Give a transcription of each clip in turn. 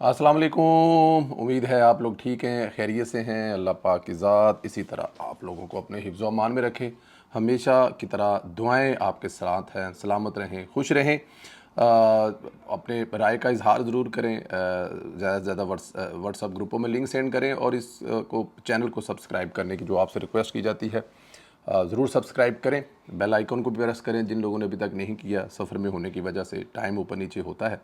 अस्सलाम वालेकुम। उम्मीद है आप लोग ठीक हैं, खैरियत से हैं। अल्लाह पाक की ज़ात इसी तरह आप लोगों को अपने हिफ्ज़ व अमान में रखे। हमेशा की तरह दुआएं आपके साथ हैं, सलामत रहें, खुश रहें। अपने राय का इजहार ज़रूर करें। ज़्यादा से ज़्यादा व्हाट्सअप ग्रुपों में लिंक सेंड करें और इस को चैनल को सब्सक्राइब करने की जो आपसे रिक्वेस्ट की जाती है ज़रूर सब्सक्राइब करें। बेल आइकन को भी प्रेस करें जिन लोगों ने अभी तक नहीं किया। सफ़र में होने की वजह से टाइम ऊपर नीचे होता है,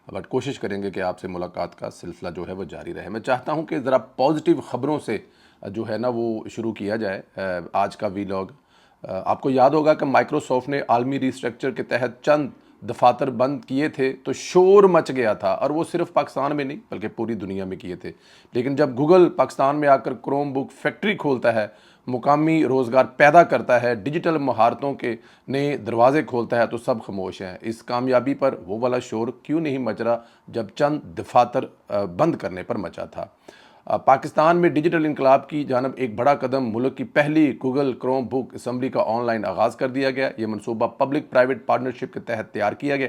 बट कोशिश करेंगे कि आपसे मुलाकात का सिलसिला जो है वो जारी रहे। मैं चाहता हूं कि ज़रा पॉजिटिव ख़बरों से जो है ना वो शुरू किया जाए। आज का वीलॉग आपको याद होगा कि माइक्रोसॉफ्ट ने आलमी रिस्ट्रक्चर के तहत चंद दफातर बंद किए थे तो शोर मच गया था, और वो सिर्फ पाकिस्तान में नहीं बल्कि पूरी दुनिया में किए थे। लेकिन जब गूगल पाकिस्तान में आकर क्रोम बुक फैक्ट्री खोलता है, मुकामी रोज़गार पैदा करता है, डिजिटल महारतों के नए दरवाजे खोलता है, तो सब खामोश हैं। इस कामयाबी पर वो वाला शोर क्यों नहीं मच रहा जब चंद दफातर बंद करने पर मचा था। पाकिस्तान में डिजिटल इनकलाब की जानब एक बड़ा कदम, मुल्क की पहली गूगल क्रोम बुक असम्बली का ऑनलाइन आगाज़ कर दिया गया। ये मनसूबा पब्लिक प्राइवेट पार्टनरशिप के तहत तैयार किया गया।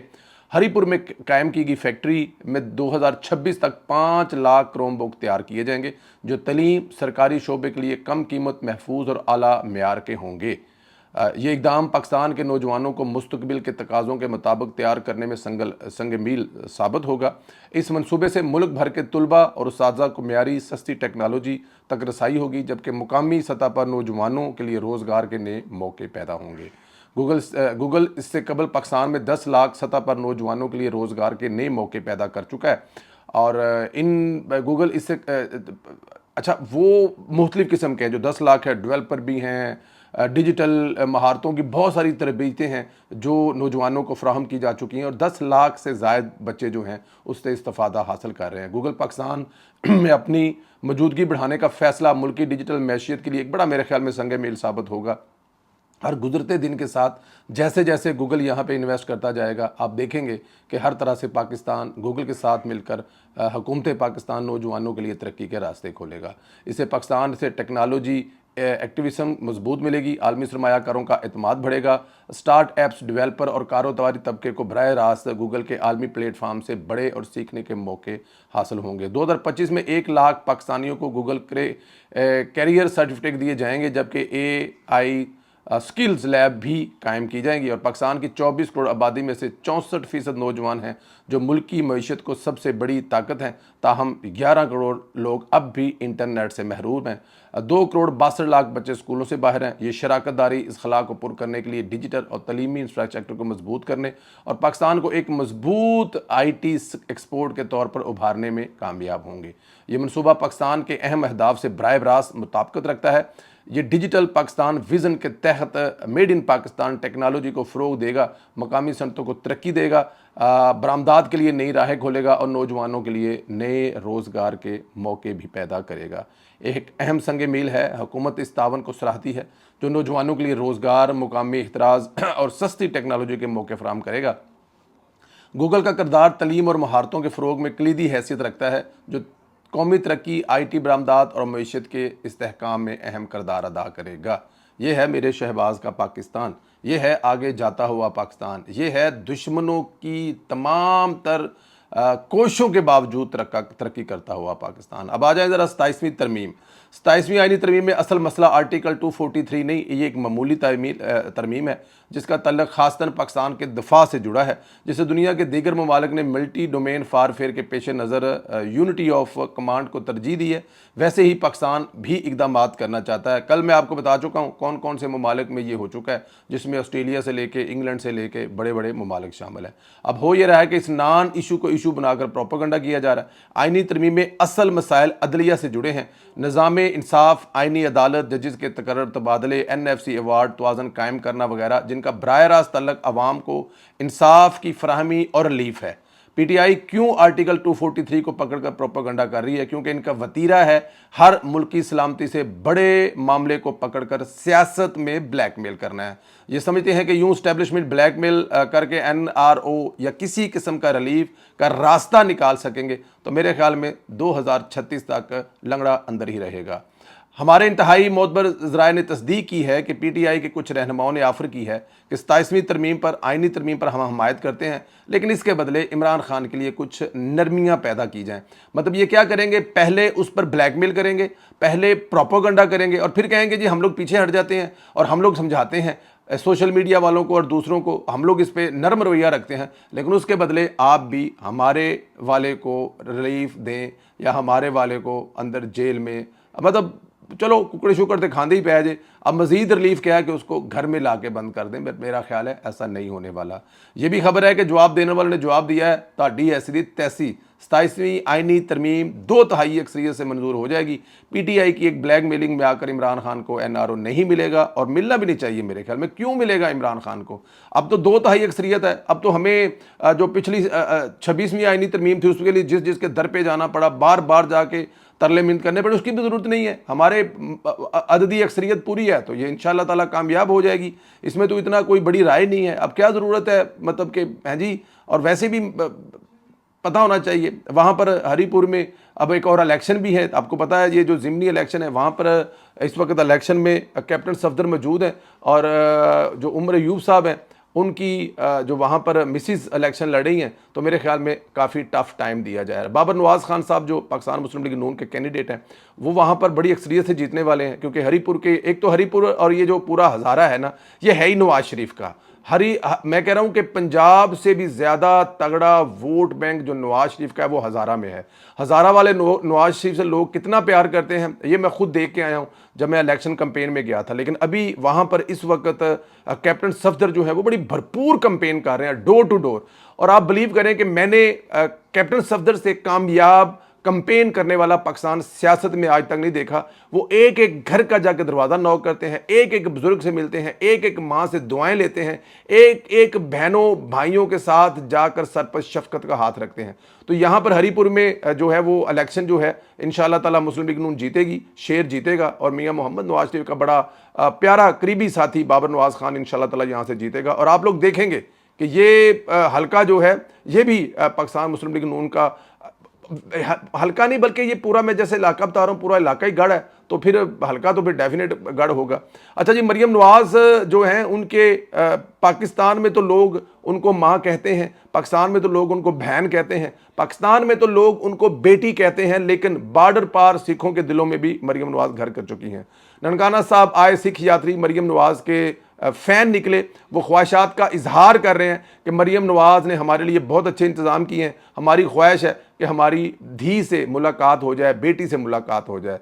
हरीपुर में कायम की गई फैक्ट्री में 2026 तक 5 लाख क्रोम बुक तैयार किए जाएंगे, जो तलीम सरकारी शोबे के लिए कम कीमत, महफूज और आला मेयार के होंगे। ये इकदाम पाकिस्तान के नौजवानों को मुस्तकबिल के तकाज़ों के मुताबिक तैयार करने में संग मील साबित होगा। इस मनसूबे से मुल्क भर के तुलबा और उस्ताज़ा को मेयारी सस्ती टेक्नोलॉजी तक रसाई होगी, जबकि मुकामी सतह पर नौजवानों के लिए रोज़गार के नए मौके पैदा होंगे। गूगल इससे कबल पाकिस्तान में 10 लाख सतह पर नौजवानों के लिए रोज़गार के नए मौके पैदा कर चुका है। और इन गूगल इससे अच्छा वो मुख्तलिफ़ किस्म के हैं, जो 10 लाख है, डेवलपर भी हैं, डिजिटल महारतों की बहुत सारी तरबीतें हैं जो नौजवानों को फ्राहम की जा चुकी हैं, और 10 लाख से ज़ायद बच्चे जो हैं उससे इस्तिफ़ादा हासिल कर रहे हैं। गूगल पाकिस्तान में अपनी मौजूदगी बढ़ाने का फ़ैसला मुल्क की डिजिटल मैशियत के लिए एक बड़ा, मेरे ख्याल में, संग मील साबित होगा। हर गुजरते दिन के साथ जैसे जैसे गूगल यहाँ पे इन्वेस्ट करता जाएगा, आप देखेंगे कि हर तरह से पाकिस्तान गूगल के साथ मिलकर हुकूमत पाकिस्तान नौजवानों के लिए तरक्की के रास्ते खोलेगा। इससे पाकिस्तान से टेक्नोलॉजी एक्टिविज़म मजबूत मिलेगी, आलमी सरमायाकारों का एतमाद बढ़ेगा, स्टार्ट एप्स, डेवलपर और कारोबारी तबके को बराह रास्त गूगल के आलमी प्लेटफार्म से बड़े और सीखने के मौके हासिल होंगे। 2025 में 1 लाख पाकिस्तानियों को गूगल कैरियर सर्टिफिकेट दिए जाएंगे, जबकि AI स्किल्स लैब भी कायम की जाएंगी। और पाकिस्तान की 24 करोड़ आबादी में से 64% नौजवान हैं जो मुल्क की मईशत को सबसे बड़ी ताकत हैं। ताहम 11 करोड़ लोग अब भी इंटरनेट से महरूम हैं। 2 करोड़ 62 लाख बच्चे स्कूलों से बाहर हैं। ये शराकत दारी इस खला को पुर करने के लिए डिजिटल और तलीमी इंफ्रास्ट्रक्चर को मजबूत करने और पाकिस्तान को एक मजबूत IT एक्सपोर्ट के तौर पर उभारने में कामयाब होंगे। ये मनसूबा पाकिस्तान के अहम अहदाफ से बराह रास्त मुताबिकत रखता है। ये डिजिटल पाकिस्तान विज़न के तहत मेड इन पाकिस्तान टेक्नोलॉजी को फ़रोग देगा, मकामी सनतों को तरक्की देगा, बरामदात के लिए नई राहें खोलेगा और नौजवानों के लिए नए रोज़गार के मौके भी पैदा करेगा। एक अहम संग मील है। हुकूमत इस तावन को सराहती है जो नौजवानों के लिए रोज़गार, मुकामी इख्तराज और सस्ती टेक्नोलॉजी के मौके फराहम करेगा। गूगल का किरदार तलीम और महारतों के फ़रोग में कलीदी हैसियत रखता है, जो कौमी तरक्की, IT बरामदात और मईशत के इस्तेहकाम में अहम किरदार अदा करेगा। ये है मेरे शहबाज का पाकिस्तान, ये है आगे जाता हुआ पाकिस्तान, ये है दुश्मनों की तमाम तर कोशिशों के बावजूद तरक्की करता हुआ पाकिस्तान। अब आ जाए ज़रा 27वीं तरमीम। 27वीं आईनी तरमीम में असल मसला आर्टिकल 243 नहीं, ये एक मामूली तरमीम है जिसका तल्लक खासतन पाकिस्तान के दफा से जुड़ा है, जिसे दुनिया के दीगर ममालिक ने मल्टी डोमेन फारफेयर के पेश नज़र यूनिटी ऑफ कमांड को तरजीह दी है, वैसे ही पाकिस्तान भी इकदाम करना चाहता है। कल मैं आपको बता चुका हूँ कौन कौन से ममालिक में ये हो चुका है, जिसमें ऑस्ट्रेलिया से लेके इंग्लैंड से लेके बड़े बड़े ममालिक शामिल हैं। अब हो ये रहा है कि इस नॉन इशू को इशू बनाकर प्रोपेगेंडा किया जा रहा है। आईनी तरमीम में असल मसाइल अदलिया से जुड़े हैं, निज़ाम इंसाफ, आईनी अदालत, जजेस के तकर्रर तबादले, NFC अवार्ड तवाज़न कायम करना वगैरह, जिनका बराह रास्त तल्लक अवाम को इंसाफ की फराहमी और रिलीफ है। PTI क्यों आर्टिकल 243 को पकड़कर प्रोपेगेंडा कर रही है? क्योंकि इनका वतीरा है हर मुल्क की सलामती से बड़े मामले को पकड़कर सियासत में ब्लैकमेल करना है। ये समझते हैं कि यूं स्टैब्लिशमेंट ब्लैकमेल करके NRO या किसी किस्म का रिलीफ का रास्ता निकाल सकेंगे, तो मेरे ख्याल में 2036 तक लंगड़ा अंदर ही रहेगा। हमारे इंतहाई मोतबर ज़राए ने तस्दीक की है कि PTI के कुछ रहनुमाओं ने ऑफ़र की है कि 27वीं तरमीम पर आइनी तरमीम पर हम हमायत करते हैं, लेकिन इसके बदले इमरान खान के लिए कुछ नरमियाँ पैदा की जाएँ। मतलब ये क्या करेंगे, पहले उस पर ब्लैकमेल करेंगे, पहले प्रोपोगंडा करेंगे और फिर कहेंगे जी हम लोग पीछे हट जाते हैं और हम लोग समझाते हैं सोशल मीडिया वालों को और दूसरों को, हम लोग इस पे नरम रवैया रखते हैं, लेकिन उसके बदले आप भी हमारे वाले को रिलीफ दें या हमारे वाले को अंदर जेल में, मतलब चलो कुकड़े शुक्र तो खांदे ही पै जे, अब मज़ीद रिलीफ क्या है कि उसको घर में ला के बंद कर दें। मेरा ख्याल है ऐसा नहीं होने वाला। ये भी खबर है कि जवाब देने वाले ने जवाब दिया है, ताड़ी हैसियत तैसी 27वीं आइनी तरमीम 2/3 अक्सरियत से मंजूर हो जाएगी। PTI की एक ब्लैक मेलिंग में आकर इमरान खान को NRO नहीं मिलेगा और मिलना भी नहीं चाहिए मेरे ख्याल में। क्यों मिलेगा इमरान खान को? अब तो 2/3 अक्सरियत है। अब तो हमें जो पिछली 26वीं आइनी तरमीम थी उसके लिए जिसके दर पे जाना पड़ा, बार बार जाके तरले मिन्नत करने पड़े, उसकी भी ज़रूरत नहीं है। हमारे अददी अक्सरियत पूरी है तो ये इंशाअल्लाह ताला कामयाब हो जाएगी। इसमें तो इतना कोई बड़ी राय नहीं है। अब क्या ज़रूरत है, मतलब कि हैं जी। और वैसे भी पता होना चाहिए, वहाँ पर हरीपुर में अब एक और इलेक्शन भी है, आपको पता है ये जो ज़िमनी इलेक्शन है, वहाँ पर इस वक्त इलेक्शन में कैप्टन सफदर मौजूद हैं और जो उमर अयूब साहब हैं उनकी जो वहाँ पर मिसिस इलेक्शन लड़ रही हैं, तो मेरे ख्याल में काफ़ी टफ टाइम दिया जा रहा है। बाबर नवाज़ खान साहब जो पाकिस्तान मुस्लिम लीग नून के कैंडिडेट हैं, वो वहाँ पर बड़ी अक्सरियत से जीतने वाले हैं, क्योंकि हरीपुर के, एक तो हरीपुर और ये जो पूरा हज़ारा है ना, ये है ही नवाज शरीफ का। मैं कह रहा हूँ कि पंजाब से भी ज़्यादा तगड़ा वोट बैंक जो नवाज शरीफ का है वो हज़ारा में है। हज़ारा वाले नवाज शरीफ से लोग कितना प्यार करते हैं ये मैं खुद देख के आया हूँ जब मैं इलेक्शन कैंपेन में गया था। लेकिन अभी वहाँ पर इस वक्त कैप्टन सफदर जो है वो बड़ी भरपूर कैंपेन कर रहे हैं, डोर टू डोर। और आप बिलीव करें कि मैंने कैप्टन सफदर से कामयाब कंपेन करने वाला पाकिस्तान सियासत में आज तक नहीं देखा। वो एक एक घर का जाकर दरवाज़ा नॉक करते हैं, एक एक बुजुर्ग से मिलते हैं, एक एक माँ से दुआएं लेते हैं, एक एक बहनों भाइयों के साथ जाकर सर पर शफकत का हाथ रखते हैं। तो यहाँ पर हरीपुर में जो है वो इलेक्शन जो है इंशाअल्लाह ताला मुस्लिम लीग नून जीतेगी, शेर जीतेगा और मियाँ मोहम्मद नवाज शरीफ का बड़ा प्यारा करीबी साथी बाबर नवाज खान इंशाअल्लाह ताला यहाँ से जीतेगा। और आप लोग देखेंगे कि ये हल्का जो है ये भी पाकिस्तान मुस्लिम लीग नून का हल्का नहीं बल्कि ये पूरा, मैं जैसे इलाका बता रहा हूँ, पूरा इलाका ही गढ़ है, तो फिर हल्का तो फिर डेफिनेट गढ़ होगा। अच्छा जी, मरियम नवाज जो हैं उनके पाकिस्तान में तो लोग उनको माँ कहते हैं, पाकिस्तान में तो लोग उनको बहन कहते हैं, पाकिस्तान में तो लोग उनको बेटी कहते हैं, लेकिन बॉर्डर पार सिखों के दिलों में भी मरियम नवाज घर कर चुकी हैं। ननकाना साहब आए सिख यात्री मरियम नवाज के फ़ैन निकले, वो ख्वाहिशात का इजहार कर रहे हैं कि मरियम नवाज़ ने हमारे लिए बहुत अच्छे इंतज़ाम किए हैं, हमारी ख्वाहिश है कि हमारी धी से मुलाकात हो जाए, बेटी से मुलाकात हो जाए।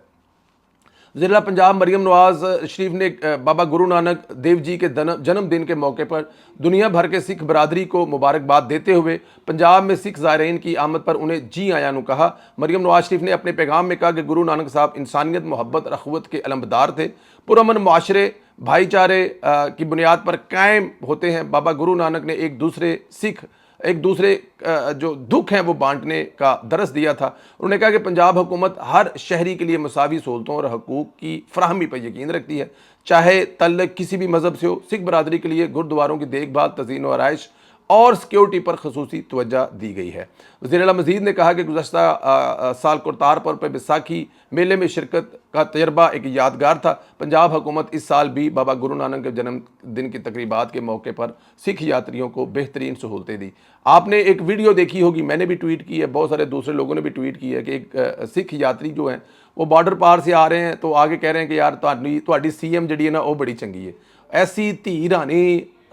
ज़िला पंजाब मरियम नवाज़ शरीफ ने बाबा गुरु नानक देव जी के जन्मदिन के मौके पर दुनिया भर के सिख बरादरी को मुबारकबाद देते हुए पंजाब में सिख ज़ायरीन की आमद पर उन्हें जी आया नु कहा। मरियम नवाज़ शरीफ ने अपने पैगाम में कहा कि गुरु नानक साहब इंसानियत, मोहब्बत, अखवत के अलमदार थे, पुरअमन माशरे, भाईचारे की बुनियाद पर कायम होते हैं। बाबा गुरु नानक ने एक दूसरे जो दुख हैं वो बांटने का दरस दिया था। उन्होंने कहा कि पंजाब हुकूमत हर शहरी के लिए मसावी सहूलतों और हकूक़ की फराहमी पर यकीन रखती है, चाहे तल्लुक़ किसी भी मज़हब से हो। सिख बरादरी के लिए गुरुद्वारों की देखभाल, तज़ीन और आराइश और सिक्योरिटी पर खसूसी तवज्जो दी गई है। वज़ीर आला मज़ीद ने कहा कि गुज़श्ता साल करतारपुर पर बैसाखी मेले में शिरकत का तजर्बा एक यादगार था। पंजाब हुकूमत इस साल भी बाबा गुरु नानक के जन्मदिन की तकरीबात के मौके पर सिख यात्रियों को बेहतरीन सहूलतें दी। आपने एक वीडियो देखी होगी, मैंने भी ट्वीट की है, बहुत सारे दूसरे लोगों ने भी ट्वीट की है कि एक सिख यात्री जो हैं वो बॉर्डर पार से आ रहे हैं तो आगे कह रहे हैं कि यार तुहाडी CM जिहड़ी है ना वो बड़ी चंगी है, ऐसी धी रानी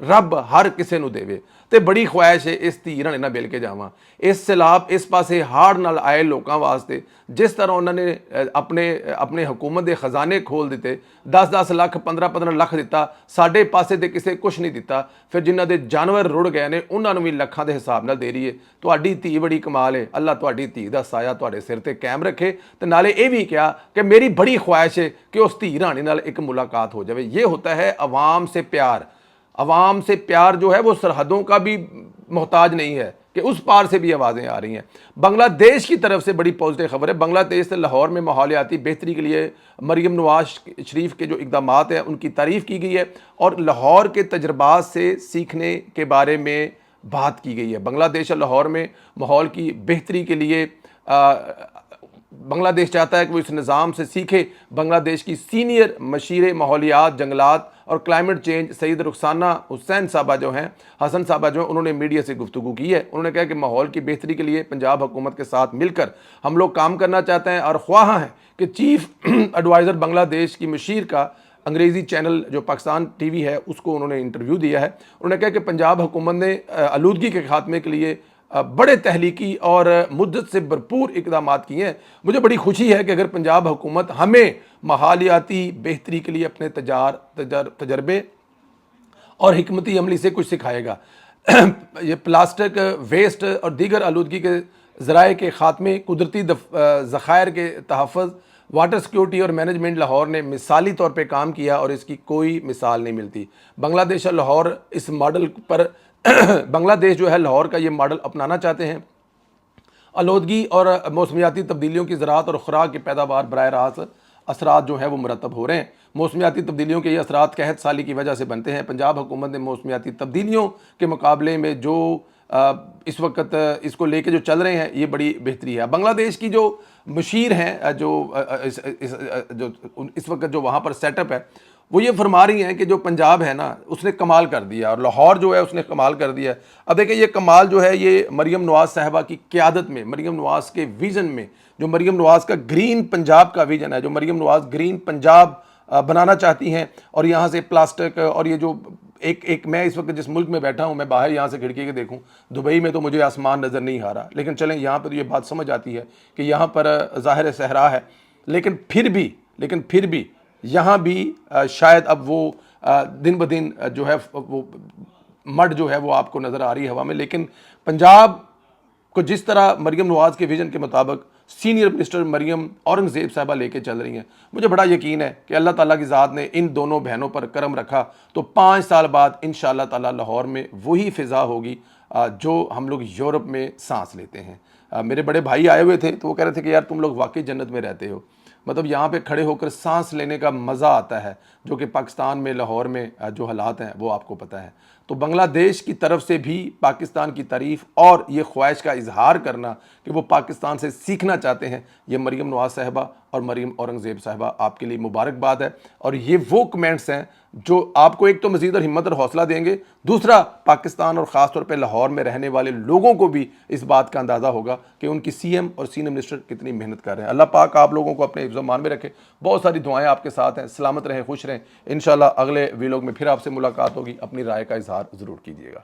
रब हर किसी नूं देवे, तो बड़ी ख्वाहिश है इस धी रानी नाल मिल के जावां। इस सैलाब इस पासे हाड़ नाल आए लोगों वास्ते जिस तरह उन्होंने अपने हुकूमत के खजाने खोल दिते, 10-10 लाख 15-15 लाख दिता, साडे पासे ते किसे कुछ नहीं दिता, फिर जिन्हां दे जानवर रुड़ गए ने उन्हां नूं भी लखां दे हिसाब नाल दे रही है। तुहाडी धी बड़ी कमाल है, अल्लाह तुहाडी धी दा साया तुहाडे सिर ते कायम रखे। ते नाले ये भी कहा कि मेरी बड़ी ख्वाहिश है कि उस धी रानी नाल एक मुलाकात हो जाए। ये होता है अवाम से प्यार। अवाम से प्यार जो है वो सरहदों का भी मोहताज नहीं है कि उस पार से भी आवाज़ें आ रही हैं। बांग्लादेश की तरफ से बड़ी पॉजिटिव खबर है। बांग्लादेश से लाहौर में माहौलियाती बेहतरी के लिए मरियम नवाज शरीफ के जो इक़दामात हैं उनकी तारीफ़ की गई है और लाहौर के तजर्बात से सीखने के बारे में बात की गई है। बांग्लादेश और लाहौर में माहौल की बेहतरी के लिए بنگلہ دیش چاہتا ہے کہ وہ اس نظام سے سیکھے۔ بنگلہ دیش کی سینئر مشیر ماحولیات، جنگلات اور کلائمیٹ چینج سید رخسانہ حسین صاحبہ جو ہیں انہوں نے میڈیا سے گفتگو کی ہے۔ انہوں نے کہا کہ ماحول کی بہتری کے لیے پنجاب حکومت کے ساتھ مل کر ہم لوگ کام کرنا چاہتے ہیں، اور خواہاں ہیں کہ چیف ایڈوائزر بنگلہ دیش کی مشیر کا انگریزی چینل جو پاکستان ٹی وی ہے اس کو انہوں نے انٹرویو دیا ہے۔ انہوں نے کہا کہ پنجاب حکومت نے آلودگی کے خاتمے کے لیے بڑے تحلیقی اور مدت سے بھرپور اقدامات کیے ہیں۔ مجھے بڑی خوشی ہے کہ اگر پنجاب حکومت ہمیں ماحولیاتی بہتری کے لیے اپنے تجربے اور حکمتی عملی سے کچھ سکھائے گا۔ یہ پلاسٹک ویسٹ اور دیگر آلودگی کے ذرائع کے خاتمے، قدرتی ذخائر کے تحفظ، واٹر سیکیورٹی اور مینجمنٹ لاہور نے مثالی طور پہ کام کیا اور اس کی کوئی مثال نہیں ملتی۔ بنگلہ دیش اور لاہور اس ماڈل پر بنگلہ دیش جو ہے لاہور کا یہ ماڈل اپنانا چاہتے ہیں۔ آلودگی اور موسمیاتی تبدیلیوں کی زراعت اور خوراک کی پیداوار براہ راست اثرات جو ہیں وہ مرتب ہو رہے ہیں۔ موسمیاتی تبدیلیوں کے یہ اثرات قحط سالی کی وجہ سے بنتے ہیں۔ پنجاب حکومت نے موسمیاتی تبدیلیوں کے مقابلے میں جو اس وقت اس کو لے کے جو چل رہے ہیں یہ بڑی بہتری ہے۔ بنگلہ دیش کی جو مشیر ہیں جو اس وقت جو وہاں پر سیٹ اپ ہے وہ یہ فرما رہی ہیں کہ جو پنجاب ہے نا اس نے کمال کر دیا، اور لاہور جو ہے اس نے کمال کر دیا۔ اب دیکھیں یہ کمال جو ہے یہ مریم نواز صاحبہ کی قیادت میں، مریم نواز کے ویژن میں، جو مریم نواز کا گرین پنجاب کا ویژن ہے، جو مریم نواز گرین پنجاب بنانا چاہتی ہیں، اور یہاں سے پلاسٹک اور یہ جو ایک میں اس وقت جس ملک میں بیٹھا ہوں، میں باہر یہاں سے کھڑکی کے دیکھوں، دبئی میں تو مجھے آسمان نظر نہیں آ رہا، لیکن چلیں یہاں پہ تو یہ بات سمجھ آتی ہے کہ یہاں پر ظاہر صحرا ہے، لیکن پھر بھی یہاں بھی شاید اب وہ دن بدن جو ہے وہ مڈ جو ہے وہ آپ کو نظر آ رہی ہے ہوا میں۔ لیکن پنجاب کو جس طرح مریم نواز کے ویژن کے مطابق سینئر منسٹر مریم اورنگزیب صاحبہ لے کے چل رہی ہیں، مجھے بڑا یقین ہے کہ اللہ تعالیٰ کی ذات نے ان دونوں بہنوں پر کرم رکھا تو 5 سال بعد انشاءاللہ تعالیٰ لاہور میں وہی فضا ہوگی جو ہم لوگ یورپ میں سانس لیتے ہیں۔ میرے بڑے بھائی آئے ہوئے تھے تو وہ کہہ رہے تھے کہ یار تم لوگ واقعی جنت میں رہتے ہو، مطلب یہاں پہ کھڑے ہو کر سانس لینے کا مزہ آتا ہے، جو کہ پاکستان میں لاہور میں جو حالات ہیں وہ آپ کو پتہ ہے۔ تو بنگلہ دیش کی طرف سے بھی پاکستان کی تعریف اور یہ خواہش کا اظہار کرنا کہ وہ پاکستان سے سیکھنا چاہتے ہیں، یہ مریم نواز صاحبہ اور مریم اورنگزیب صاحبہ آپ کے لیے مبارکباد ہے۔ اور یہ وہ کمنٹس ہیں جو آپ کو ایک تو مزید اور ہمت اور حوصلہ دیں گے، دوسرا پاکستان اور خاص طور پہ لاہور میں رہنے والے لوگوں کو بھی اس بات کا اندازہ ہوگا کہ ان کی سی ایم اور سینئر منسٹر کتنی محنت کر رہے ہیں۔ اللہ پاک آپ لوگوں کو اپنے حفظ و امان میں رکھے۔ بہت ساری دعائیں آپ کے ساتھ ہیں، سلامت رہیں، خوش رہیں۔ انشاءاللہ اگلے ویلوگ میں پھر آپ سے ملاقات ہوگی۔ اپنی رائے کا اظہار ضرور کیجیے گا۔